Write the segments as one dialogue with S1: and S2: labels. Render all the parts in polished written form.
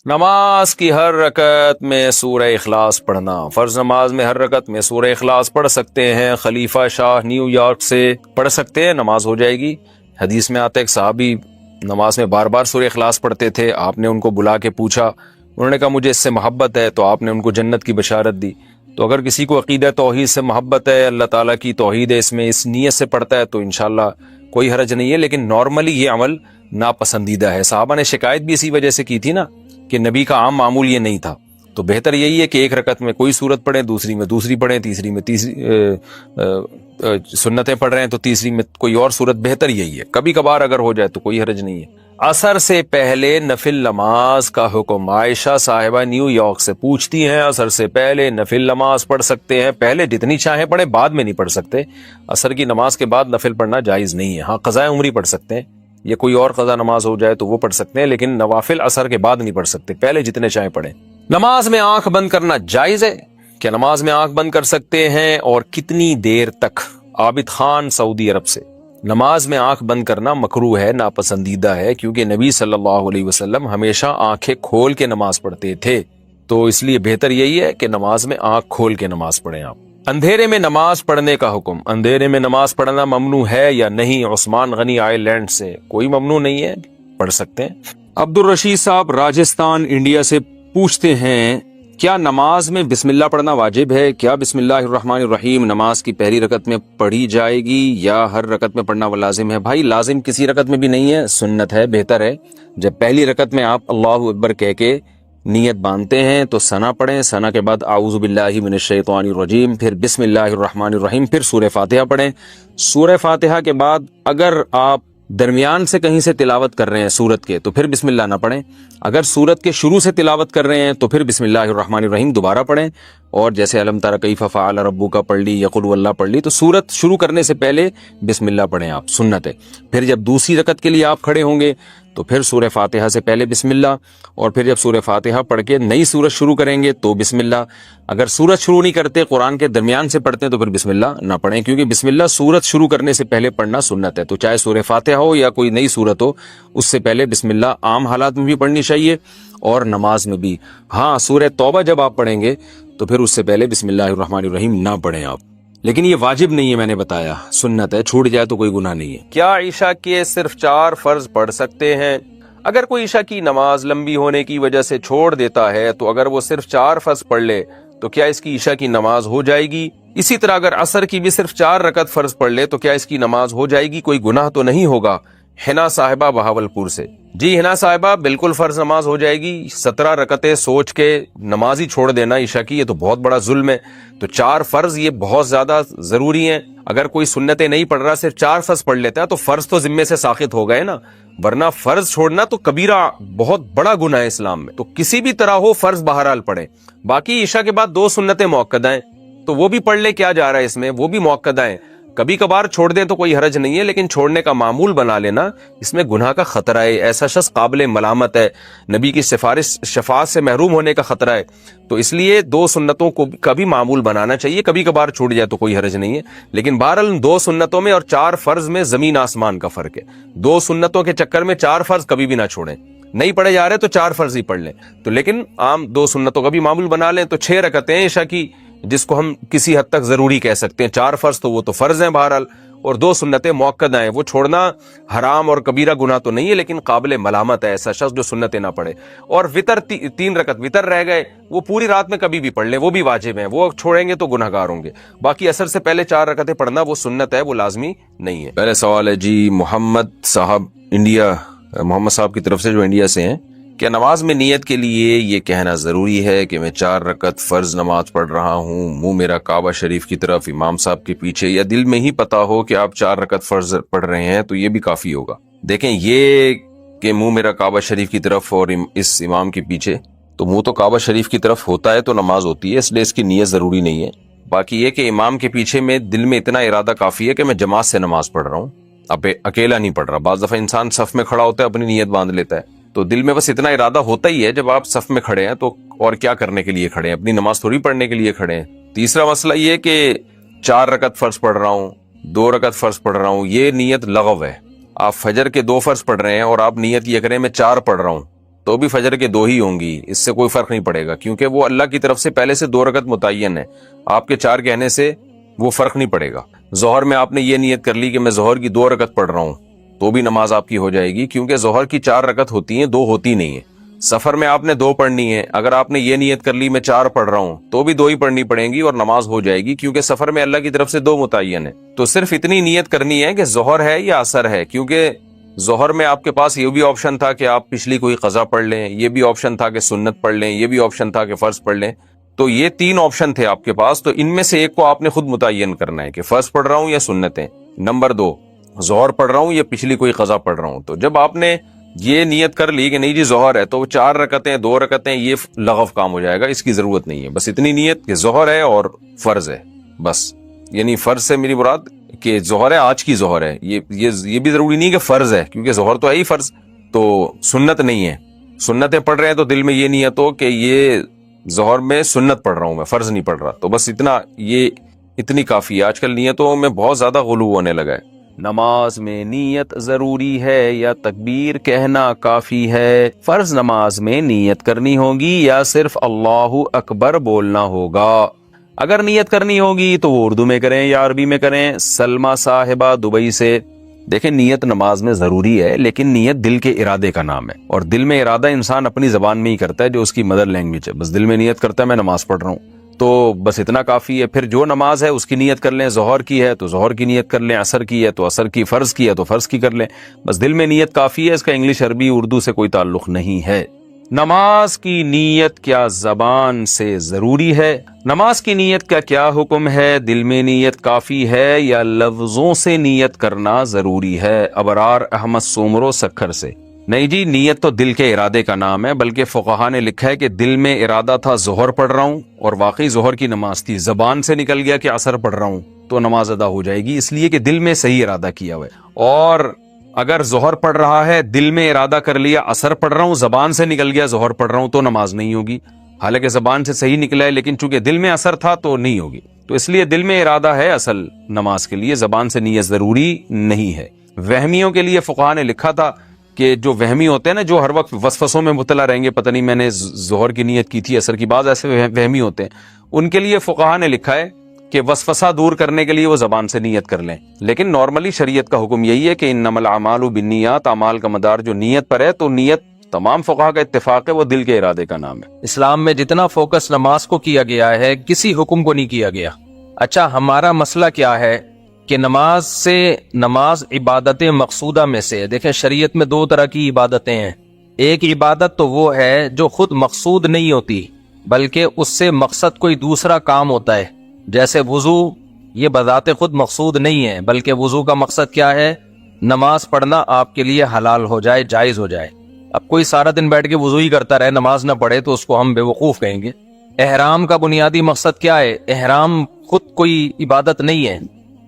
S1: نماز کی ہر رکعت میں سورہ اخلاص پڑھنا۔ فرض نماز میں ہر رکعت میں سورہ اخلاص پڑھ سکتے ہیں۔ خلیفہ شاہ نیو یارک سے پڑھ سکتے ہیں، نماز ہو جائے گی۔ حدیث میں آتا ہے ایک صحابی نماز میں بار بار سورہ اخلاص پڑھتے تھے، آپ نے ان کو بلا کے پوچھا، انہوں نے کہا مجھے اس سے محبت ہے، تو آپ نے ان کو جنت کی بشارت دی۔ تو اگر کسی کو عقیدہ توحید سے محبت ہے، اللہ تعالیٰ کی توحید ہے، اس میں اس نیت سے پڑھتا ہے، تو انشاءاللہ کوئی حرج نہیں ہے۔ لیکن نارملی یہ عمل ناپسندیدہ ہے۔ صحابہ نے شکایت بھی اسی وجہ سے کی تھی نا کہ نبی کا عام معمول یہ نہیں تھا۔ تو بہتر یہی ہے کہ ایک رکعت میں کوئی سورت پڑھیں، دوسری میں دوسری پڑھیں، تیسری میں تیسری سنتیں پڑھ رہے ہیں تو تیسری میں کوئی اور سورت، بہتر یہی ہے۔ کبھی کبھار اگر ہو جائے تو کوئی حرج نہیں ہے۔ عصر سے پہلے نفل نماز کا حکم۔ عائشہ صاحبہ نیو یارک سے پوچھتی ہیں، عصر سے پہلے نفل نماز پڑھ سکتے ہیں؟ پہلے جتنی چاہیں پڑھیں، بعد میں نہیں پڑھ سکتے۔ عصر کی نماز کے بعد نفل پڑھنا جائز نہیں ہے۔ ہاں قضاء عمری پڑھ سکتے ہیں، یا کوئی اور قضا نماز ہو جائے تو وہ پڑھ سکتے ہیں، لیکن نوافل عصر کے بعد نہیں پڑھ سکتے، پہلے جتنے چاہیں پڑھیں۔ نماز میں آنکھ بند کرنا جائز ہے؟ کیا نماز میں آنکھ بند کر سکتے ہیں اور کتنی دیر تک؟ عابد خان سعودی عرب سے۔ نماز میں آنکھ بند کرنا مکروہ ہے، ناپسندیدہ ہے، کیونکہ نبی صلی اللہ علیہ وسلم ہمیشہ آنکھیں کھول کے نماز پڑھتے تھے، تو اس لیے بہتر یہی ہے کہ نماز میں آنکھ کھول کے نماز پڑھیں آپ۔ اندھیرے میں نماز پڑھنے کا حکم۔ اندھیرے میں نماز پڑھنا ممنوع ہے یا نہیں؟ عثمان غنی آئر لینڈ سے۔ کوئی ممنوع نہیں ہے، پڑھ سکتے ہیں۔ عبد الرشید صاحب راجستھان انڈیا سے پوچھتے ہیں، کیا نماز میں بسم اللہ پڑھنا واجب ہے؟ کیا بسم اللہ الرحمن الرحیم نماز کی پہلی رکعت میں پڑھی جائے گی یا ہر رکعت میں پڑھنا لازم ہے؟ بھائی لازم کسی رکعت میں بھی نہیں ہے، سنت ہے، بہتر ہے جب پہلی رکعت میں آپ اللہ اکبر کہہ کے نیت باندھتے ہیں تو ثنا پڑھیں، ثنا کے بعد اعوذ باللہ من الشیطان الرجیم، پھر بسم اللہ الرحمن الرحیم، پھر سورہ فاتحہ پڑھیں۔ سورہ فاتحہ کے بعد اگر آپ درمیان سے کہیں سے تلاوت کر رہے ہیں سورت کے تو پھر بسم اللہ نہ پڑھیں، اگر سورت کے شروع سے تلاوت کر رہے ہیں تو پھر بسم اللہ الرحمن الرحیم دوبارہ پڑھیں، اور جیسے الم تر کیف فعل ربک پڑھ لی یا قل واللہ پڑھ لی، تو سورت شروع کرنے سے پہلے بسم اللہ پڑھیں آپ، سنت ہے۔ پھر جب دوسری رکعت کے لیے آپ کھڑے ہوں گے تو پھر سورہ فاتحہ سے پہلے بسم اللہ، اور پھر جب سورہ فاتحہ پڑھ کے نئی سورت شروع کریں گے تو بسم اللہ۔ اگر سورت شروع نہیں کرتے، قرآن کے درمیان سے پڑھتے ہیں تو پھر بسم اللہ نہ پڑھیں، کیونکہ بسم اللہ سورت شروع کرنے سے پہلے پڑھنا سنت ہے۔ تو چاہے سورہ فاتحہ ہو یا کوئی نئی سورت ہو، اس سے پہلے بسم اللہ عام حالات میں بھی پڑھنی چاہیے اور نماز میں بھی۔ ہاں سورہ توبہ جب آپ پڑھیں گے تو پھر اس سے پہلے بسم اللہ الرحمن الرحیم نہ پڑھیں آپ، لیکن یہ واجب نہیں ہے، میں نے بتایا سنت ہے، چھوٹ جائے تو کوئی گناہ نہیں ہے۔ کیا عشاء کے صرف 4 فرض پڑھ سکتے ہیں؟ اگر کوئی عشاء کی نماز لمبی ہونے کی وجہ سے چھوڑ دیتا ہے تو اگر وہ صرف 4 فرض پڑھ لے تو کیا اس کی عشاء کی نماز ہو جائے گی؟ اسی طرح اگر عصر کی بھی صرف 4 رکعت فرض پڑھ لے تو کیا اس کی نماز ہو جائے گی؟ کوئی گناہ تو نہیں ہوگا؟ حنا صاحبہ بہاولپور سے۔ جی حنا صاحبہ بالکل فرض نماز ہو جائے گی۔ 17 رکعتیں سوچ کے نماز ہی چھوڑ دینا عشاء کی، یہ تو بہت بڑا ظلم ہے۔ تو 4 فرض یہ بہت زیادہ ضروری ہیں۔ اگر کوئی سنتیں نہیں پڑھ رہا، صرف 4 فرض پڑھ لیتا ہے تو فرض تو ذمے سے ساقط ہو گئے نا، ورنہ فرض چھوڑنا تو کبیرہ بہت بڑا گناہ ہے اسلام میں۔ تو کسی بھی طرح ہو فرض بہرحال پڑھیں۔ باقی عشاء کے بعد 2 سنتیں مؤکدہ ہیں تو وہ بھی پڑھ لے، کیا جا رہا ہے اس میں، وہ بھی مؤکدہ ہیں۔ کبھی کبھار چھوڑ دیں تو کوئی حرج نہیں ہے، لیکن چھوڑنے کا معمول بنا لینا اس میں گناہ کا خطرہ ہے، ایسا شخص قابل ملامت ہے، نبی کی شفاعت سے محروم ہونے کا خطرہ ہے۔ تو اس لیے 2 سنتوں کو کبھی معمول بنانا چاہیے، کبھی کبھار چھوٹ جائے تو کوئی حرج نہیں ہے، لیکن بہرحال 2 سنتوں میں اور 4 فرض میں زمین آسمان کا فرق ہے۔ 2 سنتوں کے چکر میں 4 فرض کبھی بھی نہ چھوڑیں، نہیں پڑھے جا رہے تو 4 فرض ہی پڑھ لیں، تو لیکن عام 2 سنتوں کا بھی معمول بنا لیں۔ تو 6 رکعتیں عشاء کی، جس کو ہم کسی حد تک ضروری کہہ سکتے ہیں۔ 4 فرض تو وہ تو فرض ہیں بہرحال، اور 2 سنتیں مؤکدہ ہیں، وہ چھوڑنا حرام اور کبیرہ گناہ تو نہیں ہے، لیکن قابل ملامت ہے ایسا شخص جو سنتیں نہ پڑھے۔ اور وطر 3 رکعت وطر رہ گئے، وہ پوری رات میں کبھی بھی پڑھ لیں، وہ بھی واجب ہیں، وہ چھوڑیں گے تو گناہگار ہوں گے۔ باقی عصر سے پہلے 4 رکعتیں پڑھنا وہ سنت ہے، وہ لازمی نہیں ہے۔ پہلے سوال ہے جی محمد صاحب انڈیا، محمد صاحب کی طرف سے جو انڈیا سے ہیں، کیا نماز میں نیت کے لیے یہ کہنا ضروری ہے کہ میں 4 رکعت فرض نماز پڑھ رہا ہوں، منہ میرا کعبہ شریف کی طرف، امام صاحب کے پیچھے، یا دل میں ہی پتا ہو کہ آپ 4 رکعت فرض پڑھ رہے ہیں تو یہ بھی کافی ہوگا؟ دیکھیں، یہ کہ منہ میرا کعبہ شریف کی طرف اور اس امام کے پیچھے، تو منہ تو کعبہ شریف کی طرف ہوتا ہے تو نماز ہوتی ہے، اس لیے اس کی نیت ضروری نہیں ہے۔ باقی یہ کہ امام کے پیچھے میں دل میں اتنا ارادہ کافی ہے کہ میں جماعت سے نماز پڑھ رہا ہوں، اب اکیلا نہیں پڑھ رہا۔ بعض دفعہ انسان صف میں کھڑا ہوتا ہے، اپنی نیت باندھ لیتا ہے، تو دل میں بس اتنا ارادہ ہوتا ہی ہے جب آپ صف میں کھڑے ہیں، تو اور کیا کرنے کے لیے کھڑے ہیں؟ اپنی نماز تھوڑی پڑھنے کے لیے کھڑے ہیں۔ تیسرا مسئلہ یہ کہ 4 رکعت فرض پڑھ رہا ہوں، 2 رکعت فرض پڑھ رہا ہوں، یہ نیت لغو ہے۔ آپ فجر کے 2 فرض پڑھ رہے ہیں اور آپ نیت یہ کریں میں 4 پڑھ رہا ہوں، تو بھی فجر کے 2 ہی ہوں گی، اس سے کوئی فرق نہیں پڑے گا، کیونکہ وہ اللہ کی طرف سے پہلے سے 2 رکعت متعین ہے، آپ کے 4 کہنے سے وہ فرق نہیں پڑے گا۔ ظہر میں آپ نے یہ نیت کر لی کہ میں ظہر کی 2 رکعت پڑھ رہا ہوں، تو بھی نماز آپ کی ہو جائے گی، کیونکہ ظہر کی 4 رکعت ہوتی ہیں، 2 ہوتی نہیں ہیں۔ سفر میں آپ نے 2 پڑھنی ہے، اگر آپ نے یہ نیت کر لی میں 4 پڑھ رہا ہوں تو بھی 2 ہی پڑھنی پڑیں گی اور نماز ہو جائے گی، کیونکہ سفر میں اللہ کی طرف سے 2 متعین ہے۔ تو صرف اتنی نیت کرنی ہے کہ ظہر ہے یا عصر ہے، کیونکہ ظہر میں آپ کے پاس یہ بھی آپشن تھا کہ آپ پچھلی کوئی قضا پڑھ لیں، یہ بھی آپشن تھا کہ سنت پڑھ لیں، یہ بھی آپشن تھا کہ فرض پڑھ لیں، تو یہ 3 آپشن تھے آپ کے پاس، تو ان میں سے ایک کو آپ نے خود متعین کرنا ہے کہ فرض پڑھ رہا ہوں یا سنتیں۔ نمبر 2، ظہر پڑھ رہا ہوں یا پچھلی کوئی قضا پڑھ رہا ہوں۔ تو جب آپ نے یہ نیت کر لی کہ نہیں جی ظہر ہے، تو وہ 4 رکعتیں 2 رکعتیں یہ لغو کام ہو جائے گا، اس کی ضرورت نہیں ہے، بس اتنی نیت کہ ظہر ہے اور فرض ہے بس۔ یعنی فرض سے میری مراد کہ ظہر ہے، آج کی ظہر ہے، یہ بھی ضروری نہیں کہ فرض ہے، کیونکہ ظہر تو ہے ہی فرض، تو سنت نہیں ہے۔ سنتیں پڑھ رہے ہیں تو دل میں یہ نیت ہو کہ یہ ظہر میں سنت پڑھ رہا ہوں، میں فرض نہیں پڑھ رہا، تو بس اتنی کافی ہے۔ آج کل نیتوں میں بہت زیادہ غلو ہونے لگا ہے۔ نماز میں نیت ضروری ہے یا تکبیر کہنا کافی ہے؟ فرض نماز میں نیت کرنی ہوگی یا صرف اللہ اکبر بولنا ہوگا؟ اگر نیت کرنی ہوگی تو وہ اردو میں کریں یا عربی میں کریں۔ سلمہ صاحبہ دبئی سے، دیکھیں نیت نماز میں ضروری ہے، لیکن نیت دل کے ارادے کا نام ہے، اور دل میں ارادہ انسان اپنی زبان میں ہی کرتا ہے جو اس کی مدر لینگویج ہے۔ بس دل میں نیت کرتا ہے میں نماز پڑھ رہا ہوں، تو بس اتنا کافی ہے۔ پھر جو نماز ہے اس کی نیت کر لیں، ظہر کی ہے تو ظہر کی نیت کر لیں، عصر کی ہے تو عصر کی، فرض کی ہے تو فرض کی کر لیں، بس دل میں نیت کافی ہے، اس کا انگلش عربی اردو سے کوئی تعلق نہیں ہے۔ نماز کی نیت کیا زبان سے ضروری ہے؟ نماز کی نیت کا کیا حکم ہے؟ دل میں نیت کافی ہے یا لفظوں سے نیت کرنا ضروری ہے؟ ابرار احمد سومرو سکھر سے، نہیں جی نیت تو دل کے ارادے کا نام ہے، بلکہ فقہا نے لکھا ہے کہ دل میں ارادہ تھا ظہر پڑھ رہا ہوں اور واقعی ظہر کی نماز تھی، زبان سے نکل گیا کہ عصر پڑھ رہا ہوں تو نماز ادا ہو جائے گی، اس لیے کہ دل میں صحیح ارادہ کیا ہوا ہے۔ اور اگر ظہر پڑھ رہا ہے، دل میں ارادہ کر لیا عصر پڑھ رہا ہوں، زبان سے نکل گیا ظہر پڑھ رہا ہوں، تو نماز نہیں ہوگی، حالانکہ زبان سے صحیح نکلا ہے لیکن چونکہ دل میں عصر تھا تو نہیں ہوگی۔ تو اس لیے دل میں ارادہ ہے اصل نماز کے لیے، زبان سے نیت ضروری نہیں ہے۔ وہمیوں کے لیے فقہا نے لکھا تھا کہ جو وہمی ہوتے ہیں نا، جو ہر وقت وسوسوں میں مبتلا رہیں گے، پتہ نہیں میں نے ظہر کی نیت کی تھی عصر کی، بعض ایسے وہمی ہوتے ہیں، ان کے لیے فقہا نے لکھا ہے کہ وسوسہ دور کرنے کے لیے وہ زبان سے نیت کر لیں، لیکن نارملی شریعت کا حکم یہی ہے کہ انما الاعمال بالنیات، اعمال کا مدار جو نیت پر ہے، تو نیت تمام فقہا کا اتفاق ہے وہ دل کے ارادے کا نام ہے۔
S2: اسلام میں جتنا فوکس نماز کو کیا گیا ہے کسی حکم کو نہیں کیا گیا۔ اچھا ہمارا مسئلہ کیا ہے کہ نماز عبادت مقصودہ میں سے، دیکھیں شریعت میں 2 طرح کی عبادتیں ہیں۔ ایک عبادت تو وہ ہے جو خود مقصود نہیں ہوتی بلکہ اس سے مقصد کوئی دوسرا کام ہوتا ہے، جیسے وضو، یہ بذات خود مقصود نہیں ہے بلکہ وضو کا مقصد کیا ہے؟ نماز پڑھنا آپ کے لیے حلال ہو جائے، جائز ہو جائے۔ اب کوئی سارا دن بیٹھ کے وضو ہی کرتا رہے، نماز نہ پڑھے، تو اس کو ہم بے وقوف کہیں گے۔ احرام کا بنیادی مقصد کیا ہے؟ احرام خود کوئی عبادت نہیں ہے،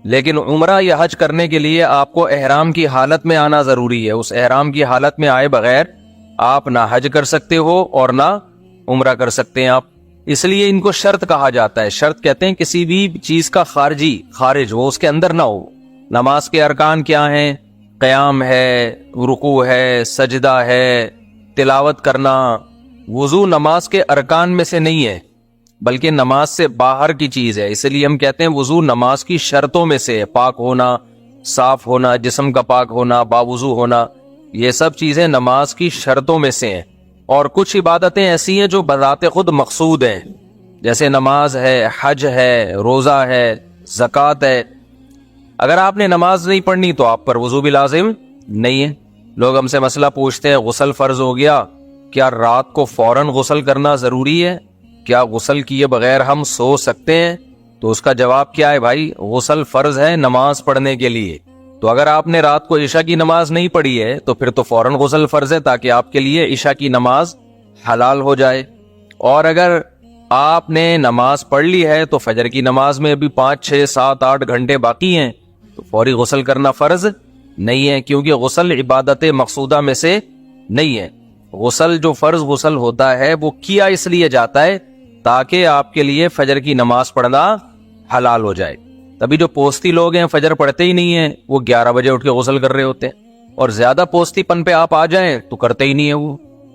S2: لیکن عمرہ یا حج کرنے کے لیے آپ کو احرام کی حالت میں آنا ضروری ہے، اس احرام کی حالت میں آئے بغیر آپ نہ حج کر سکتے ہو اور نہ عمرہ کر سکتے ہیں آپ، اس لیے ان کو شرط کہا جاتا ہے۔ شرط کہتے ہیں کسی بھی چیز کا خارج وہ اس کے اندر نہ ہو۔ نماز کے ارکان کیا ہیں؟ قیام ہے، رکوع ہے، سجدہ ہے، تلاوت کرنا۔ وضو نماز کے ارکان میں سے نہیں ہے بلکہ نماز سے باہر کی چیز ہے، اس لیے ہم کہتے ہیں وضو نماز کی شرطوں میں سے ہے۔ پاک ہونا، صاف ہونا، جسم کا پاک ہونا، باوضو ہونا، یہ سب چیزیں نماز کی شرطوں میں سے ہیں۔ اور کچھ عبادتیں ایسی ہیں جو بذات خود مقصود ہیں، جیسے نماز ہے، حج ہے، روزہ ہے، زکوٰۃ ہے۔ اگر آپ نے نماز نہیں پڑھنی تو آپ پر وضو بھی لازم نہیں ہے۔ لوگ ہم سے مسئلہ پوچھتے ہیں غسل فرض ہو گیا، کیا رات کو فوراً غسل کرنا ضروری ہے؟ کیا غسل کیے بغیر ہم سو سکتے ہیں؟ تو اس کا جواب کیا ہے بھائی؟ غسل فرض ہے نماز پڑھنے کے لیے، تو اگر آپ نے رات کو عشاء کی نماز نہیں پڑھی ہے تو پھر تو فوراً غسل فرض ہے تاکہ آپ کے لیے عشاء کی نماز حلال ہو جائے۔ اور اگر آپ نے نماز پڑھ لی ہے تو فجر کی نماز میں ابھی 5 6 7 8 گھنٹے باقی ہیں، تو فوری غسل کرنا فرض نہیں ہے، کیونکہ غسل عبادت مقصودہ میں سے نہیں ہے۔ غسل جو فرض غسل ہوتا ہے وہ کیا اس لیے جاتا ہے تاکہ آپ کے لیے فجر کی نماز پڑھنا حلال ہو جائے۔ تبھی جو پوستی لوگ ہیں فجر پڑھتے ہی نہیں ہیں، وہ 11 بجے اٹھ کے غسل کر رہے ہوتے ہیں، اور زیادہ پوستی پن پہ آپ آ جائیں تو کرتے ہی نہیں ہیں وہ،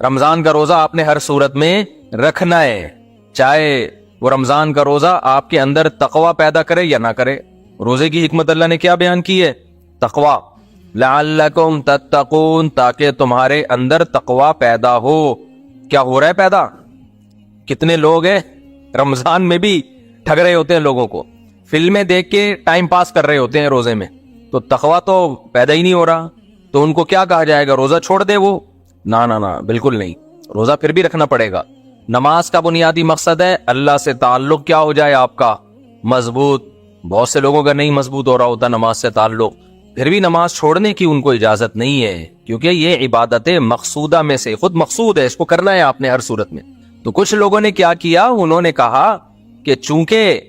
S2: رمضان کا روزہ آپ نے ہر صورت میں رکھنا ہے، چاہے وہ رمضان کا روزہ آپ کے اندر تقوی پیدا کرے یا نہ کرے۔ روزے کی حکمت اللہ نے کیا بیان کی ہے؟ تقوی، لعلکم تتقون، تاکہ تمہارے اندر تقوی پیدا ہو۔ کیا ہو رہا ہے پیدا؟ کتنے لوگ ہیں رمضان میں بھی ٹھگ رہے ہوتے ہیں لوگوں کو، فلمیں دیکھ کے ٹائم پاس کر رہے ہوتے ہیں روزے میں، تو تقوی تو پیدا ہی نہیں ہو رہا، تو ان کو کیا کہا جائے گا؟ روزہ چھوڑ دے وہ؟ نہ نہ نہ، بالکل نہیں، روزہ پھر بھی رکھنا پڑے گا۔ نماز کا بنیادی مقصد ہے اللہ سے تعلق کیا ہو جائے آپ کا مضبوط۔ بہت سے لوگوں کا نہیں مضبوط ہو رہا ہوتا نماز سے تعلق، پھر بھی نماز چھوڑنے کی ان کو اجازت نہیں ہے، کیونکہ یہ عبادت مقصودہ میں سے خود مقصود ہے، اس کو کرنا ہے آپ نے ہر صورت میں۔ تو کچھ لوگوں نے کیا کیا، انہوں نے کہا کہ چونکہ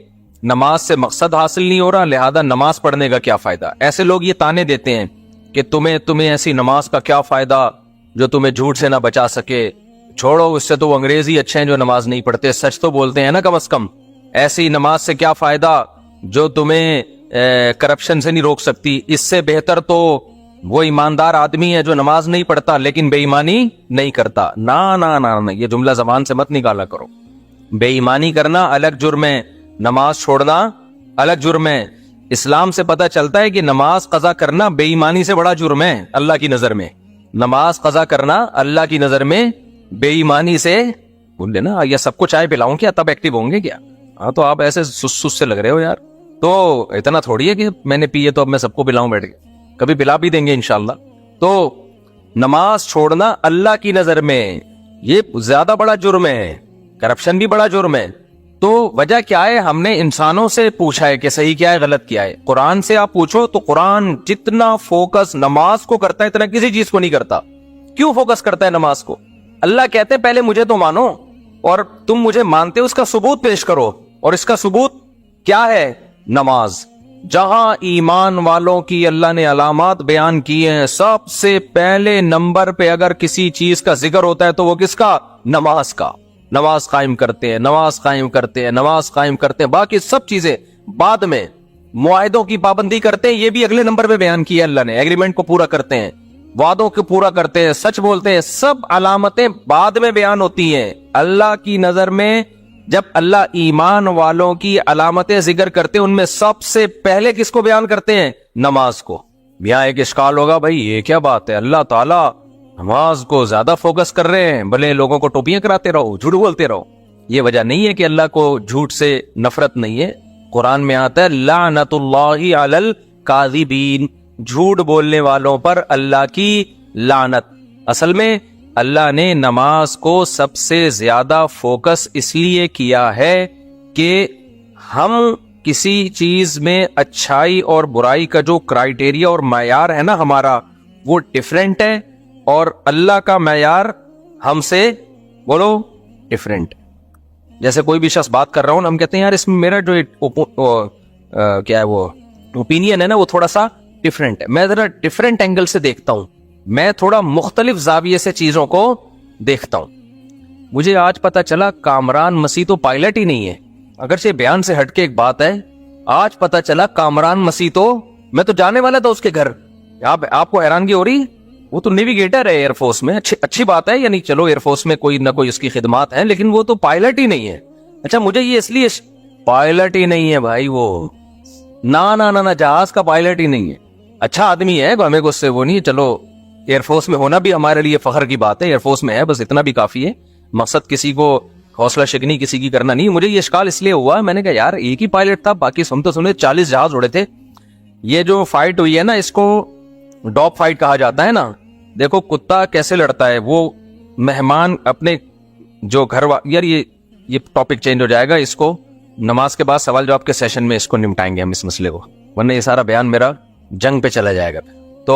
S2: نماز سے مقصد حاصل نہیں ہو رہا لہذا نماز پڑھنے کا کیا فائدہ۔ ایسے لوگ یہ تانے دیتے ہیں کہ تمہیں ایسی نماز کا کیا فائدہ جو تمہیں جھوٹ سے نہ بچا سکے، چھوڑو اس سے تو وہ انگریز ہی اچھے ہیں جو نماز نہیں پڑھتے، سچ تو بولتے ہیں نا کم از کم۔ ایسی نماز سے کیا فائدہ جو تمہیں کرپشن سے نہیں روک سکتی، اس سے بہتر تو وہ ایماندار آدمی ہے جو نماز نہیں پڑھتا لیکن بے ایمانی نہیں کرتا۔ نہ نہ نہ، یہ جملہ زبان سے مت نکالا کرو۔ بے ایمانی کرنا الگ جرم ہے، نماز چھوڑنا الگ جرم ہے۔ اسلام سے پتہ چلتا ہے کہ نماز قضا کرنا بے ایمانی سے بڑا جرم ہے اللہ کی نظر میں۔ نماز قضا کرنا اللہ کی نظر میں بے ایمانی سے، بول لینا یا سب کو چائے پلاؤں کیا تب ایکٹیو ہوں گے کیا؟ ہاں تو آپ ایسے سس سے لگ رہے ہو یار، تو اتنا تھوڑی ہے کہ میں نے پیے تو اب میں سب کو پلاؤں بیٹھ کے، کبھی پلا بھی دیں گے انشاءاللہ۔ تو نماز چھوڑنا اللہ کی نظر میں یہ زیادہ بڑا جرم ہے، کرپشن بھی بڑا جرم ہے۔ تو وجہ کیا ہے؟ ہم نے انسانوں سے پوچھا ہے کہ صحیح کیا ہے غلط کیا ہے۔ قرآن سے آپ پوچھو تو قرآن جتنا فوکس نماز کو کرتا ہے اتنا کسی چیز کو نہیں کرتا۔ کیوں فوکس کرتا ہے نماز کو؟ اللہ کہتے ہیں پہلے مجھے تو مانو، اور تم مجھے مانتے ہو اس کا ثبوت پیش کرو، اور اس کا ثبوت کیا ہے؟ نماز۔ جہاں ایمان والوں کی اللہ نے علامات بیان کی ہیں، سب سے پہلے نمبر پہ اگر کسی چیز کا ذکر ہوتا ہے تو وہ کس کا؟ نماز کا۔ نماز قائم کرتے ہیں، نماز قائم کرتے ہیں، نماز قائم کرتے ہیں، باقی سب چیزیں بعد میں۔ معاہدوں کی پابندی کرتے ہیں، یہ بھی اگلے نمبر پہ بیان کیا اللہ نے، ایگریمنٹ کو پورا کرتے ہیں، وعدوں کو پورا کرتے ہیں، سچ بولتے ہیں، سب علامتیں بعد میں بیان ہوتی ہیں۔ اللہ کی نظر میں جب اللہ ایمان والوں کی علامتیں ذکر کرتے ہیں ان میں سب سے پہلے کس کو بیان کرتے ہیں؟ نماز کو۔ یہاں ایک اشکال ہوگا، بھائی یہ کیا بات ہے، اللہ تعالیٰ نماز کو زیادہ فوکس کر رہے ہیں، بھلے لوگوں کو ٹوپیاں کراتے رہو، جھوٹ بولتے رہو۔ یہ وجہ نہیں ہے کہ اللہ کو جھوٹ سے نفرت نہیں ہے۔ قرآن میں آتا ہے لعنت اللہ علی الکاذبین، جھوٹ بولنے والوں پر اللہ کی لعنت۔ اصل میں اللہ نے نماز کو سب سے زیادہ فوکس اس لیے کیا ہے کہ ہم کسی چیز میں اچھائی اور برائی کا جو کرائیٹیریا اور معیار ہے نا ہمارا، وہ ڈیفرنٹ ہے، اور اللہ کا معیار ہم سے بولو ڈیفرنٹ۔ جیسے کوئی بھی شخص بات کر رہا ہوں ہم کہتے ہیں یار اس میں میرا جو کیا ہے وہ اوپینین ہے نا وہ تھوڑا سا ڈیفرنٹ ہے، میں ذرا ڈیفرنٹ اینگل سے دیکھتا ہوں، میں تھوڑا مختلف زاویے سے چیزوں کو دیکھتا ہوں۔ مجھے آج پتا چلا کامران مسیح تو پائلٹ ہی نہیں ہے، اگرچہ بیان سے ہٹ کے ایک بات ہے، آج پتا چلا کامران مسیح تو، میں تو جانے والا تھا اس کے گھر، آپ کو حیرانگی ہو رہی؟ وہ تو نیویگیٹر ہے ایئر فورس میں، اچھی بات ہے، یعنی چلو ایئر فورس میں کوئی نہ کوئی اس کی خدمات ہیں، لیکن وہ تو پائلٹ ہی نہیں ہے۔ اچھا مجھے یہ اس لیے پائلٹ ہی نہیں ہے بھائی، وہ نہ جہاز کا پائلٹ ہی نہیں ہے، اچھا آدمی ہے، ہمیں کو اس سے وہ نہیں، چلو ایئر فورس میں ہونا بھی ہمارے لیے فخر کی بات ہے، ایئر فورس میں ہے، بس اتنا بھی کافی ہے، مقصد کسی کو حوصلہ شکنی کسی کی کرنا نہیں۔ مجھے یہ اشکال اس لیے ہوا، میں نے کہا یار ایک ہی پائلٹ تھا، باقی سنتے 40 جہاز اڑے تھے۔ یہ جو فائٹ ہوئی ہے نا اس کو ڈاگ فائٹ کہا جاتا ہے نا، دیکھو کتا کیسے لڑتا ہے، وہ مہمان اپنے جو گھر یار یہ ٹاپک چینج ہو جائے گا، اس کو نماز کے بعد سوال جواب کے سیشن میں اس کو نمٹائیں گے ہم اس مسئلے کو، ورنہ یہ سارا بیان میرا جنگ پہ چلا جائے گا۔ تو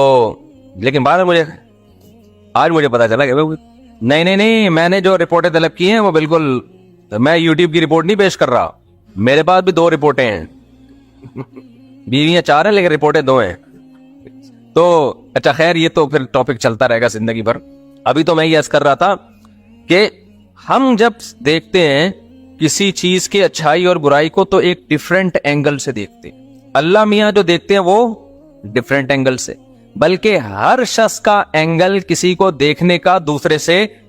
S2: لیکن بعد میں آج مجھے پتا چلا کہ نہیں میں نے جو رپورٹیں طلب کی ہیں وہ بالکل، میں یوٹیوب کی رپورٹ نہیں پیش کر رہا، میرے پاس بھی 2 رپورٹیں ہیں، بیویاں 4 ہیں لیکن رپورٹیں 2 ہیں۔ تو اچھا خیر یہ تو پھر ٹاپک چلتا رہے گا زندگی بھر۔ ابھی تو میں یہ عرض کر رہا تھا کہ ہم جب دیکھتے ہیں کسی چیز کی اچھائی اور برائی کو تو ایک ڈیفرنٹ اینگل سے دیکھتے ہیں، اللہ میاں جو دیکھتے ہیں وہ ڈیفرنٹ اینگل سے، بلکہ ہر شخص کا اینگل کسی کو دیکھنے کا دوسرے سے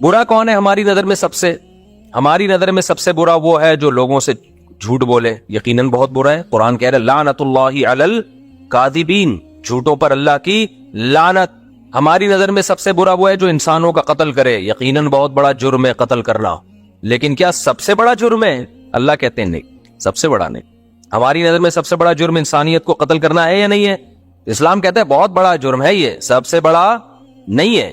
S2: برا کون ہے ہماری نظر میں سب سے؟ ہماری نظر میں سب سے برا وہ ہے جو لوگوں سے جھوٹ بولے، یقیناً بہت برا ہے. قرآن کہہ رہا ہے لعنت اللہ علی الکاذبین، جھوٹوں پر اللہ کی لعنت. ہماری نظر میں سب سے برا وہ ہے جو انسانوں کا قتل کرے، یقیناً بہت بڑا جرم ہے قتل کرنا. لیکن کیا سب سے بڑا جرم ہے؟ اللہ کہتے ہیں نہیں، سب سے بڑا نہیں. ہماری نظر میں سب سے بڑا جرم انسانیت کو قتل کرنا ہے یا نہیں ہے؟ اسلام کہتا ہے بہت بڑا جرم ہے، یہ سب سے بڑا نہیں ہے.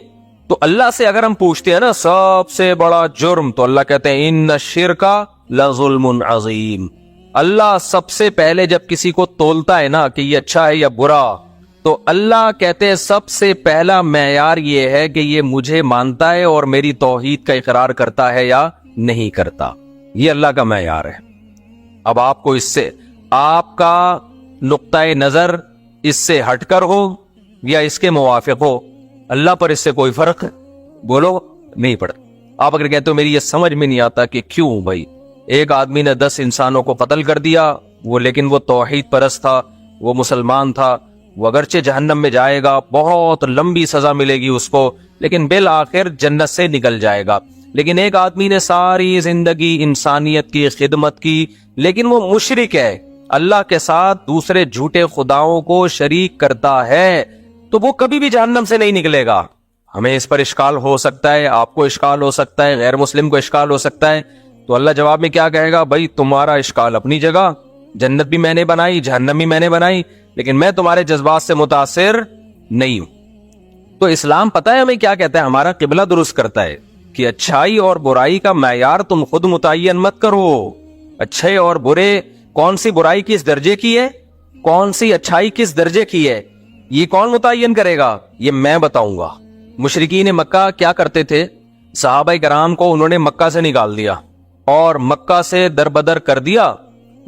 S2: تو اللہ سے اگر ہم پوچھتے ہیں نا سب سے بڑا جرم، تو اللہ کہتے ہیں ان الشرک لظلم عظیم. اللہ سب سے پہلے جب کسی کو تولتا ہے نا کہ یہ اچھا ہے یا برا، تو اللہ کہتے ہیں سب سے پہلا معیار یہ ہے کہ یہ مجھے مانتا ہے اور میری توحید کا اقرار کرتا ہے یا نہیں کرتا. یہ اللہ کا معیار ہے. اب آپ کو اس سے آپ کا نقطۂ نظر اس سے ہٹ کر ہو یا اس کے موافق ہو، اللہ پر اس سے کوئی فرق ہے؟ بولو نہیں پڑتا. آپ اگر کہتے ہو میری یہ سمجھ میں نہیں آتا کہ کیوں بھائی ایک آدمی نے 10 انسانوں کو قتل کر دیا، لیکن وہ توحید پرست تھا، وہ مسلمان تھا، وہ اگرچہ جہنم میں جائے گا، بہت لمبی سزا ملے گی اس کو، لیکن بالآخر جنت سے نکل جائے گا. لیکن ایک آدمی نے ساری زندگی انسانیت کی خدمت کی، لیکن وہ مشرک ہے، اللہ کے ساتھ دوسرے جھوٹے خداؤں کو شریک کرتا ہے، تو وہ کبھی بھی جہنم سے نہیں نکلے گا. ہمیں اس پر اشکال ہو سکتا ہے، آپ کو اشکال ہو سکتا ہے، غیر مسلم کو اشکال ہو سکتا ہے. تو اللہ جواب میں کیا کہے گا؟ بھائی تمہارا اشکال اپنی جگہ، جنت بھی میں نے بنائی، جہنم بھی میں نے بنائی، لیکن میں تمہارے جذبات سے متاثر نہیں ہوں. تو اسلام پتہ ہے ہمیں کیا کہتا ہے؟ ہمارا قبلہ درست کرتا ہے کہ اچھائی اور برائی کا معیار تم خود متعین مت کرو. اچھے اور برے، کون سی برائی کس درجے کی ہے، کون سی اچھائی کس درجے کی ہے، یہ کون متعین کرے گا؟ یہ میں بتاؤں گا. مشرکین مکہ کیا کرتے تھے؟ صحابہ کرام کو انہوں نے مکہ سے نکال دیا اور مکہ سے دربدر کر دیا.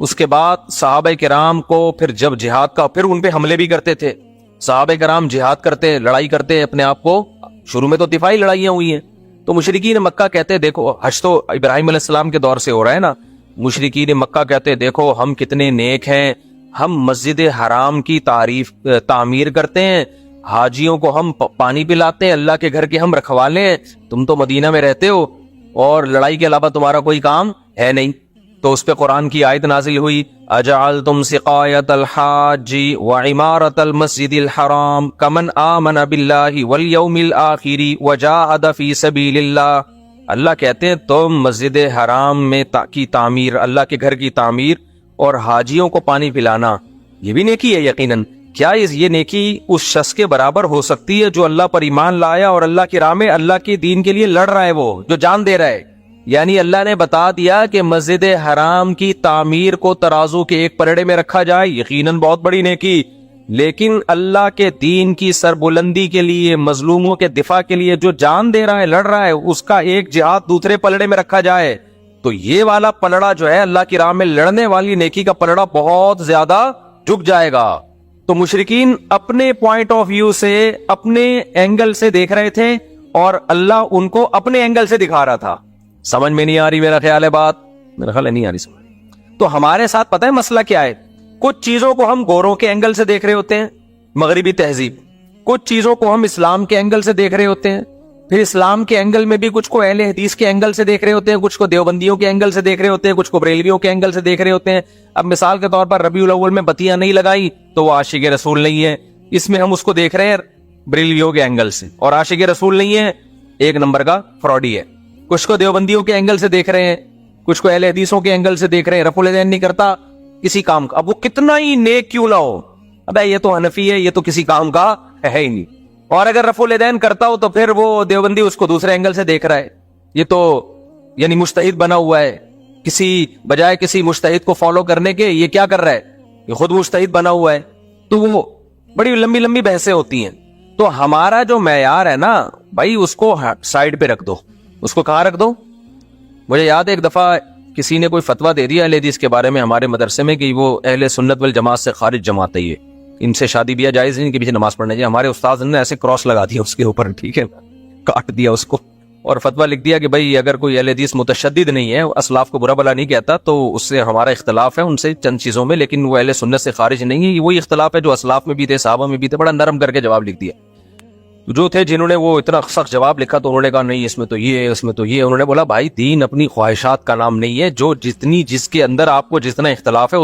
S2: اس کے بعد صحابہ کرام کو پھر جب جہاد کا، پھر ان پہ حملے بھی کرتے تھے. صحابہ کرام جہاد کرتے، لڑائی کرتے اپنے آپ کو، شروع میں تو دفاعی لڑائیاں ہوئی ہیں. تو مشرکین مکہ کہتے دیکھو، حج تو ابراہیم علیہ السلام کے دور سے ہو رہا ہے نا. مشرکین مکہ کہتے دیکھو ہم کتنے نیک ہیں، ہم مسجد حرام کی تعمیر کرتے ہیں، حاجیوں کو ہم پانی پلاتے ہیں، اللہ کے گھر کے ہم رکھوالے ہیں، تم تو مدینہ میں رہتے ہو اور لڑائی کے علاوہ تمہارا کوئی کام ہے نہیں. تو اس پہ قرآن کی آیت نازل ہوئی اجعلتم سقایۃ الحاج وعمارۃ المسجد الحرام کمن آمن باللہ والیوم الآخر وجاہد فی سبیل اللہ. اللہ کہتے ہیں تم مسجد حرام میں کی تعمیر، اللہ کے گھر کی تعمیر اور حاجیوں کو پانی پلانا، یہ بھی نیکی ہے. یقیناً کیا یہ نیکی اس شخص کے برابر ہو سکتی ہے جو اللہ پر ایمان لایا اور اللہ کی راہ میں اللہ کے دین کے لیے لڑ رہا ہے، وہ جو جان دے رہا ہے؟ یعنی اللہ نے بتا دیا کہ مسجد حرام کی تعمیر کو ترازو کے ایک پلڑے میں رکھا جائے، یقیناً بہت بڑی نیکی. لیکن اللہ کے دین کی سربلندی کے لیے، مظلوموں کے دفاع کے لیے جو جان دے رہا ہے، لڑ رہا ہے، اس کا ایک جہاد دوسرے پلڑے میں رکھا جائے، تو یہ والا پلڑا جو ہے اللہ کی راہ میں لڑنے والی نیکی کا پلڑا بہت زیادہ جھک جائے گا. تو مشرکین اپنے پوائنٹ آف ویو سے، اپنے اینگل سے دیکھ رہے تھے اور اللہ ان کو اپنے اینگل سے دکھا رہا تھا. سمجھ میں نہیں آ رہی؟ میرا خیال ہے بات، میرا خیال ہے نہیں آ رہی سمجھ. تو ہمارے ساتھ پتہ ہے مسئلہ کیا ہے؟ کچھ چیزوں کو ہم گوروں کے اینگل سے دیکھ رہے ہوتے ہیں، مغربی تہذیب، کچھ چیزوں کو ہم اسلام کے اینگل سے دیکھ رہے ہوتے ہیں، پھر اسلام کے اینگل میں بھی کچھ کو اہل حدیث کے اینگل سے دیکھ رہے ہوتے ہیں، کچھ کو دیوبندیوں کے اینگل سے دیکھ رہے ہوتے ہیں، کچھ کو بریلویوں کے اینگل سے دیکھ رہے ہوتے ہیں. اب مثال کے طور پر ربیع الاول میں بتیاں نہیں لگائی تو وہ عاشق رسول نہیں ہے، اس میں ہم اس کو دیکھ رہے ہیں بریلویوں کے اینگل سے، اور عاشق رسول نہیں ہے، ایک نمبر کا فراڈی ہے. کچھ کو دیوبندیوں کے اینگل سے دیکھ رہے ہیں، کچھ کو اہل حدیثوں کے اینگل سے دیکھ رہے ہیں، رفع الیدین نہیں کرتا کسی کام کا، اب وہ کتنا ہی نیک کیوں نہ ہو، ابے یہ تو حنفی ہے، یہ تو کسی کام کا ہے ہی نہیں. اور اگر رفع الیدین کرتا ہو تو پھر وہ دیوبندی اس کو دوسرے اینگل سے دیکھ رہا ہے، یہ تو یعنی مجتہد بنا ہوا ہے، کسی بجائے کسی مجتہد کو فالو کرنے کے یہ کیا کر رہا ہے، یہ خود مجتہد بنا ہوا ہے. تو وہ بڑی لمبی لمبی بحثیں ہوتی ہیں. تو ہمارا جو معیار ہے نا بھائی، اس کو سائڈ پہ رکھ دو. اس کو کہاں رکھ دو؟ مجھے یاد ہے ایک دفعہ کسی نے کوئی فتویٰ دے دیا اہل حدیث کے بارے میں ہمارے مدرسے میں کہ وہ اہل سنت والجماعت سے خارج جماعت ہے، یہ ان سے شادی بیاہ جائز نہیں، ان کے پیچھے نماز پڑھنا چاہیے. ہمارے استاد نے ایسے کراس لگا دیا اس کے اوپر، ٹھیک ہے، کاٹ دیا اس کو، اور فتویٰ لکھ دیا کہ بھائی اگر کوئی اہل حدیث متشدد نہیں ہے، اسلاف کو برا بلا نہیں کہتا، تو اس سے ہمارا اختلاف ہے ان سے چند چیزوں میں، لیکن وہ اہل سنت سے خارج نہیں ہے. وہی اختلاف ہے جو اسلاف میں بھی تھے، صحابہ میں بھی تھے. بڑا نرم کر کے جواب لکھ دیا. جو تھے جنہوں نے وہ اتنا سخت جواب لکھا تو انہوں نے کہا نہیں اس میں تو یہ ہے، اس میں تو یہ ہے. انہوں نے بولا بھائی دین اپنی خواہشات کا نام نہیں ہے. جو جس کے اندر آپ کو جتنا اختلاف ہے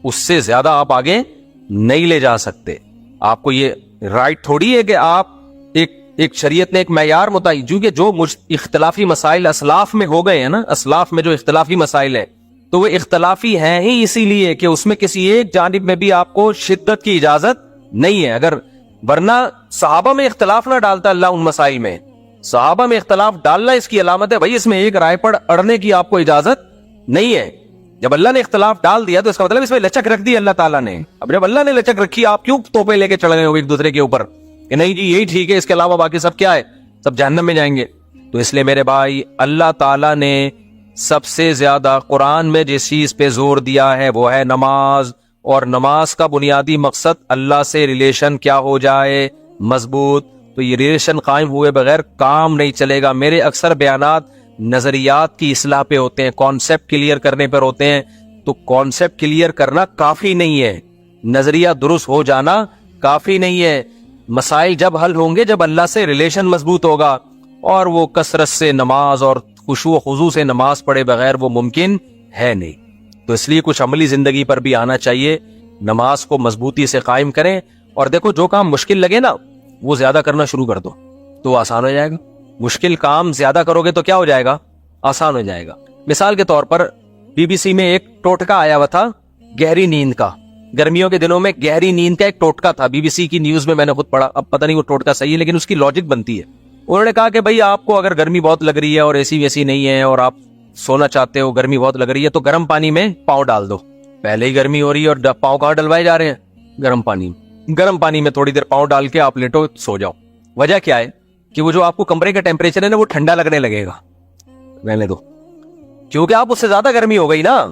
S2: اس سے زیادہ آپ آگے نہیں لے جا سکتے. آپ کو یہ رائٹ تھوڑی ہے کہ آپ ایک شریعت نے ایک معیار متعین، کیونکہ جو اختلافی مسائل اسلاف میں ہو گئے ہیں نا، اسلاف میں جو اختلافی مسائل ہیں تو وہ اختلافی ہیں ہی اسی لیے کہ اس میں کسی ایک جانب میں بھی آپ کو شدت کی اجازت نہیں ہے. اگر ورنہ صحابہ میں اختلاف نہ ڈالتا اللہ ان مسائل میں. صحابہ میں اختلاف ڈالنا اس کی علامت ہے بھائی اس میں ایک رائے پر اڑنے کی آپ کو اجازت نہیں ہے. جب اللہ نے اختلاف ڈال دیا تو اس کا مطلب اس میں لچک رکھ دی اللہ تعالیٰ نے. اب جب اللہ نے لچک رکھی آپ کیوں توپے لے کے چڑھ گئے ہو ایک دوسرے کے اوپر کہ نہیں جی یہی ٹھیک ہے، اس کے علاوہ باقی سب کیا ہے، سب جہنم میں جائیں گے. تو اس لیے میرے بھائی اللہ تعالیٰ نے سب سے زیادہ قرآن میں جس چیز پہ زور دیا ہے وہ ہے نماز. اور نماز کا بنیادی مقصد اللہ سے ریلیشن کیا ہو جائے مضبوط. تو یہ ریلیشن قائم ہوئے بغیر کام نہیں چلے گا. میرے اکثر بیانات نظریات کی اصلاح پہ ہوتے ہیں، کانسیپٹ کلیئر کرنے پر ہوتے ہیں. تو کانسیپٹ کلیئر کرنا کافی نہیں ہے، نظریہ درست ہو جانا کافی نہیں ہے. مسائل جب حل ہوں گے جب اللہ سے ریلیشن مضبوط ہوگا، اور وہ کثرت سے نماز اور خشوع و خضوع سے نماز پڑھے بغیر وہ ممکن ہے نہیں. تو اس لیے کچھ عملی زندگی پر بھی آنا چاہیے. نماز کو مضبوطی سے قائم کریں، اور دیکھو جو کام مشکل لگے نا وہ زیادہ کرنا شروع کر دو تو آسان ہو جائے گا. مشکل کام زیادہ کرو گے تو کیا ہو جائے گا، آسان ہو جائے گا. مثال کے طور پر بی بی سی میں ایک ٹوٹکا آیا ہوا تھا گہری نیند کا. گرمیوں کے دنوں میں گہری نیند کا ایک ٹوٹکا تھا، بی بی سی کی نیوز میں میں نے خود پڑھا. اب پتہ نہیں وہ ٹوٹکا صحیح ہے لیکن اس کی لاجک بنتی ہے. انہوں نے کہا کہ بھائی آپ کو اگر گرمی بہت لگ رہی ہے اور اے سی ویسی نہیں ہے اور آپ سونا چاہتے ہو، گرمی بہت لگ رہی ہے، تو گرم پانی میں پاؤں ڈال دو. پہلے ہی گرمی ہو رہی ہے اور پاؤں کہاں ڈلوائے جا رہے ہیں، گرم پانی میں. گرم پانی میں تھوڑی دیر پاؤں ڈال کے آپ لیٹو، سو جاؤ. وجہ کیا ہے کہ وہ جو آپ کو کمرے کا ٹیمپریچر ہے نا وہ ٹھنڈا لگنے لگے گا. رہنے دو، کیونکہ آپ اس سے زیادہ گرمی ہو گئی نا.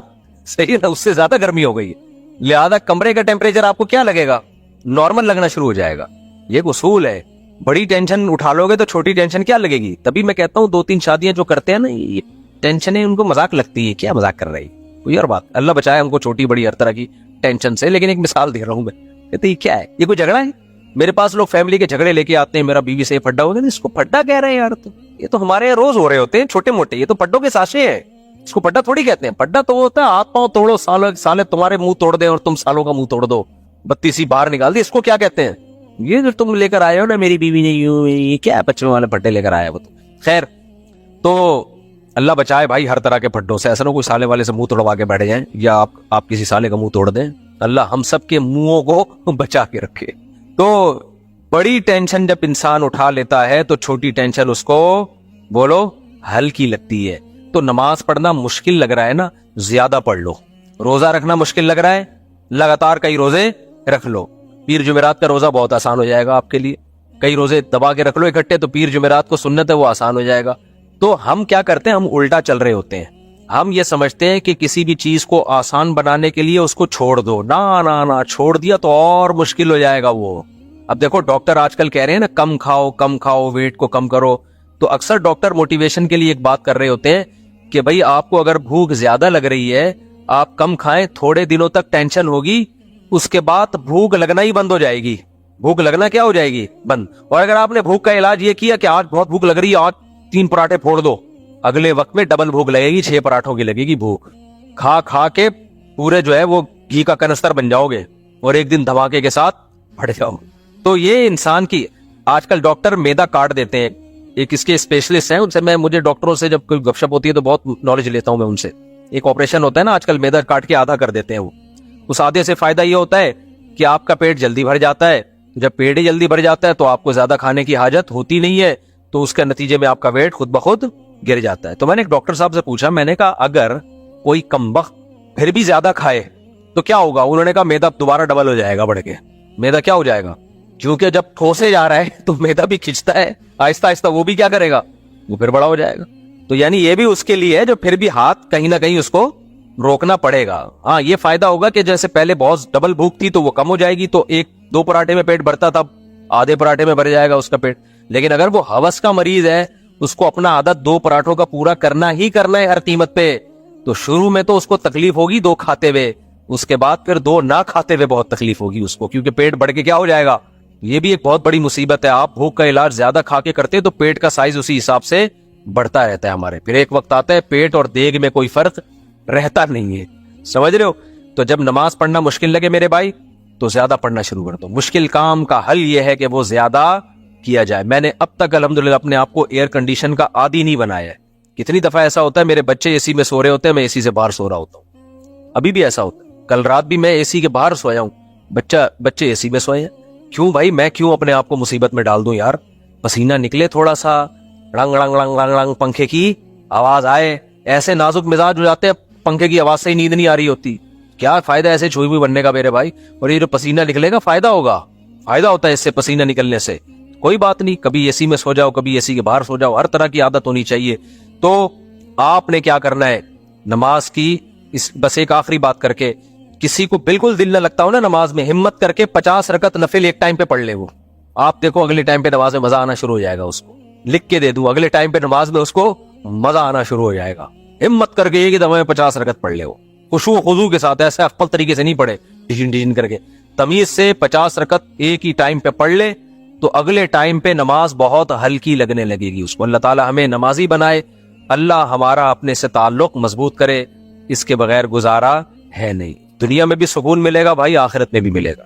S2: صحیح ہے نا، اس سے زیادہ گرمی ہو گئی، لہذا کمرے کا ٹیمپریچر آپ کو کیا لگے گا، نارمل لگنا شروع ہو جائے گا. یہ ایک اصول ہے. بڑی ٹینشن اٹھا لو گے تو چھوٹی ٹینشن کیا لگے گی. تبھی میں کہتا ہوں 2-3 شادیاں جو کرتے ہیں نا یہ ٹینشنیں ان کو مذاق لگتی ہے، کیا مذاق کر رہی کوئی اور بات. اللہ بچائے ہم کو چھوٹی بڑی ہر طرح کی ٹینشن سے. لیکن ایک مثال دے رہا ہوں میں، کہتے یہ کیا ہے، یہ کوئی جھگڑا ہے. میرے پاس لوگ فیملی کے جھگڑے لے کے آتے ہیں، میرا بیوی سے پھڈا ہو گیا. اس کو پھڈا کہہ رہے ہیں یار، تو یہ تو ہمارے یہاں روز ہو رہے ہوتے ہیں چھوٹے موٹے، یہ تو پھڈوں کے ساشے ہیں. اس کو پھڈا تھوڑی کہتے ہیں. پھڈا تو وہ ہوتا ہے ہاتھ پاؤں توڑو، سالے تمہارے منہ توڑ دیں اور تم سالوں کا منہ توڑ دو، بتیسی باہر نکال دی. اس کو کیا کہتے ہیں، یہ جو تم لے کر آئے ہو نا میری بیوی نے یوں، یہ کیا ہے بچوں والے پھڈے لے کر آیا وہ. تو خیر، تو اللہ بچائے بھائی ہر طرح کے پھڈوں سے. ایسا نہ کوئی سالے والے سے منہ توڑوا کے بیٹھ جائیں یا آپ کسی سالے کا منہ توڑ دیں. اللہ ہم سب کے منہوں کو بچا کے رکھے. تو بڑی ٹینشن جب انسان اٹھا لیتا ہے تو چھوٹی ٹینشن اس کو بولو ہلکی لگتی ہے. تو نماز پڑھنا مشکل لگ رہا ہے نا، زیادہ پڑھ لو. روزہ رکھنا مشکل لگ رہا ہے، لگاتار کئی روزے رکھ لو. پیر جمعرات کا روزہ بہت آسان ہو جائے گا آپ کے لیے. کئی روزے دبا کے رکھ لو اکٹھے، تو پیر جمعرات کو سنت ہے وہ آسان ہو جائے گا. تو ہم کیا کرتے ہیں، ہم الٹا چل رہے ہوتے ہیں. ہم یہ سمجھتے ہیں کہ کسی بھی چیز کو آسان بنانے کے لیے اس کو چھوڑ دو. نہ چھوڑ دیا تو اور مشکل ہو جائے گا وہ. اب دیکھو ڈاکٹر آج کل کہہ رہے ہیں نا کم کھاؤ، ویٹ کو کم کرو. تو اکثر ڈاکٹر موٹیویشن کے لیے ایک بات کر رہے ہوتے ہیں کہ بھائی آپ کو اگر بھوک زیادہ لگ رہی ہے، آپ کم کھائیں، تھوڑے دنوں تک ٹینشن ہوگی، اس کے بعد بھوک لگنا ہی بند ہو جائے گی. بھوک لگنا کیا ہو جائے گی، بند. اور اگر آپ نے بھوک کا علاج یہ کیا کہ آج بہت بھوک لگ رہی ہے، آج 3 پراٹھے پھوڑ دو، اگلے وقت میں ڈبل بھوک لگے گی، 6 پراٹھوں کی لگے گی بھوک. کھا کے پورے جو ہے وہ گھی کا کنستر بن جاؤ گے اور ایک دن دھماکے کے ساتھ پڑ جاؤ. تو یہ انسان کی آج کل ڈاکٹر میدا کاٹ دیتے ہیں. ایک اس کے اسپیشلسٹ ہیں، ان سے مجھے ڈاکٹروں سے جب کوئی گپ شپ ہوتی ہے تو بہت نالج لیتا ہوں میں ان سے. ایک آپریشن ہوتا ہے نا آج کل، میدا کاٹ کے آدھا کر دیتے ہیں. وہ اس آدھے سے فائدہ یہ ہوتا ہے کہ آپ کا پیٹ جلدی بھر جاتا ہے. جب پیٹ ہی جلدی بھر جاتا ہے تو آپ کو زیادہ کھانے کی حاجت ہوتی نہیں ہے، تو اس کے نتیجے میں آپ کا ویٹ خود بخود گر جاتا ہے. تو میں نے ایک ڈاکٹر صاحب سے پوچھا، میں نے کہا اگر کوئی کمبخت پھر بھی زیادہ کھائے تو کیا ہوگا. انہوں نے کہا میدا دوبارہ ڈبل ہو جائے گا بڑھ کے. میدا کیا ہو جائے گا، کیونکہ جب ٹھوسے جا رہا ہے تو میدا بھی کھنچتا ہے آہستہ آہستہ، وہ بھی کیا کرے گا، وہ پھر بڑا ہو جائے گا. تو یعنی یہ بھی اس کے لیے ہے جو پھر بھی ہاتھ کہیں نہ کہیں اس کو روکنا پڑے گا. ہاں یہ فائدہ ہوگا کہ جیسے پہلے بہت ڈبل بھوک تھی تو وہ کم ہو جائے گی، تو 1-2 پراٹھے میں پیٹ بھرتا تھا، آدھے پراٹھے میں بھر جائے گا اس کا پیٹ. لیکن اگر وہ ہوس کا مریض ہے، اس کو اپنا عادت 2 پراٹھوں کا پورا کرنا ہی کرنا ہے ہر قیمت پہ، تو شروع میں تو اس کو تکلیف ہوگی 2 کھاتے ہوئے، اس کے بعد پھر 2 نہ کھاتے ہوئے بہت تکلیف ہوگی اس کو، کیونکہ پیٹ بڑھ کے کیا ہو جائے گا، یہ بھی ایک بہت بڑی مصیبت ہے. آپ بھوک کا علاج زیادہ کھا کے کرتے تو پیٹ کا سائز اسی حساب سے بڑھتا رہتا ہے ہمارے. پھر ایک وقت آتا ہے پیٹ اور دیگ میں کوئی فرق رہتا نہیں ہے. سمجھ رہے ہو؟ تو جب نماز پڑھنا مشکل لگے میرے بھائی تو زیادہ پڑھنا شروع کر دو. مشکل کام کا حل یہ ہے کہ وہ زیادہ کیا جائے. میں نے اب تک الحمدللہ اپنے آپ کو ایئر کنڈیشن کا عادی نہیں بنایا ہے. کتنی دفعہ ایسا ہوتا ہے میرے بچے اے سی میں سو رہے ہوتے ہیں, میں اے سی سے باہر سو رہا ہوتا ہوں. ابھی بھی ایسا ہوتا ہے. کل رات بھی میں اے سی کے باہر سویا ہوں, بچے اے سی میں سوئے ہیں. کیوں بھائی, میں کیوں اپنے آپ کو مصیبت میں ڈال دوں یار؟ پسینہ نکلے تھوڑا سا, رنگ رنگ رنگ رنگ رنگ پنکھے کی آواز آئے, ایسے نازک مزاج ہو جاتے ہیں پنکھے کی آواز سے ہی نیند نہیں آ رہی ہوتی. کیا فائدہ ایسے چھوئی ہوئی بننے کا میرے بھائی؟ اور یہ جو پسینہ نکلے گا فائدہ ہوگا, فائدہ ہوتا ہے اس سے پسینہ نکلنے سے. کوئی بات نہیں, کبھی اے سی میں سو جاؤ, کبھی اے سی کے باہر سو جاؤ, ہر طرح کی عادت ہونی چاہیے. تو آپ نے کیا کرنا ہے نماز کی, بس ایک آخری بات کر کے, کسی کو بالکل دل نہ لگتا ہو نا نماز میں, ہمت کر کے 50 رکعت نفل ایک ٹائم پہ پڑھ لے. وہ آپ دیکھو اگلے ٹائم پہ نماز میں مزہ آنا شروع ہو جائے گا. اس کو لکھ کے دے دوں, اگلے ٹائم پہ نماز میں اس کو مزہ آنا شروع ہو جائے گا. ہمت کر کے ایک ہی دفعہ میں 50 رکعت پڑھ لے, وہ خشوع و خضوع کے ساتھ, ایسے افضل طریقے سے نہیں پڑھے ڈیجن ڈیجن کر کے, تمیز سے 50 رکعت ایک ہی ٹائم پہ پڑھ لے تو اگلے ٹائم پہ نماز بہت ہلکی لگنے لگے گی اس کو. اللہ تعالی ہمیں نمازی بنائے, اللہ ہمارا اپنے سے تعلق مضبوط کرے, اس کے بغیر گزارا ہے نہیں. دنیا میں بھی سکون ملے گا بھائی, آخرت میں بھی ملے گا.